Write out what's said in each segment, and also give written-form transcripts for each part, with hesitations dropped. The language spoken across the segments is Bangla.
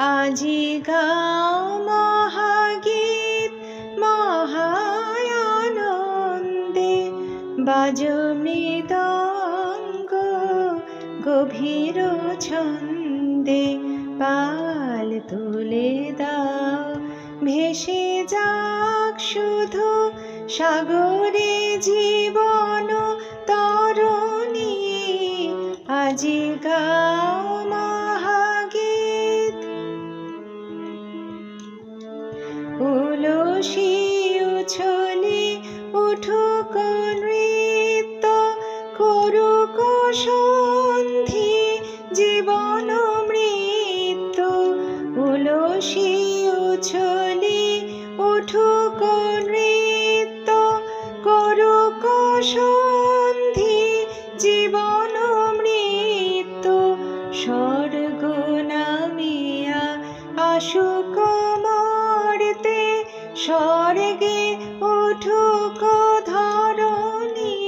আজি গাও মহাগীত মহায়ানন্দে, বাজো মৃদঙ্গ গভীর ছন্দে। পাল তুলে দাও ভেসে যাক শুধু সাগরে জীবন তরণী, আজি গাও মহাগীত। উলসি উছলে উঠুক নৃত্য, করুক সন্ধি জীবন মৃত্যু। উলসি উছলে উঠুক নৃত্য, করুক সন্ধি জীবন মৃত্যু। স্বর্গ নামিয়া আসুক মর্তে, স্বর্গে উঠুক ধরণী,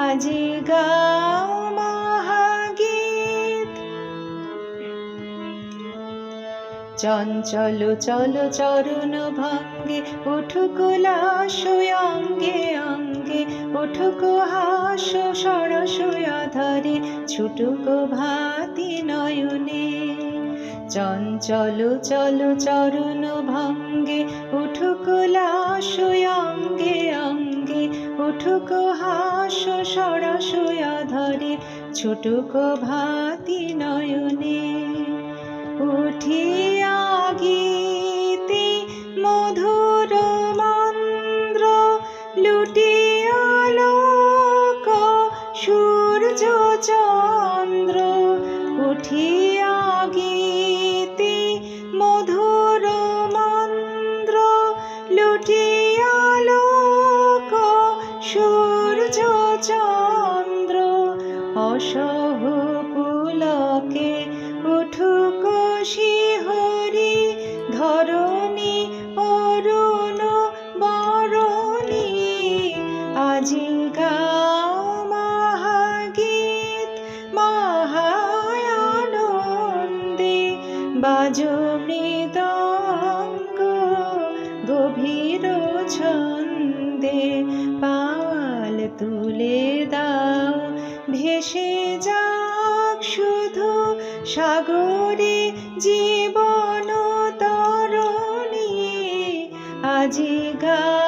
আজি গাও মহাগীত। চঞ্চল চল চরণ ভঙ্গে উঠুক লাস অঙ্গে অঙ্গে, উঠুক হাস সরস অধরে, ছুটুক ভাতি নয়নে। চঞ্চল চল চরণ ভঙ্গে উঠুক লাস অঙ্গে অঙ্গে, উঠুক হাস সরস অধরে, ছুটুক ভাতি নয়নে। উঠিয়া গীতে মধুর মন্দ্র, লুটিয়া লোক সূর্য চন্দ্র। উঠিয়া গীতে মধুর মন্দ্র, লুটিয়া লোক সূর্য চন্দ্র। অসহ পুলকে উঠুক শিহরি, ধরণী অরুণ বরণী, আজি গাও মহাগীত মহায়ানন্দে। বাজো মৃদঙ্গ গভীর ছন্দে, পাল তুলে দাও ভেসে যাক শুধু সাগরে জীবন তরণী, আজি গাও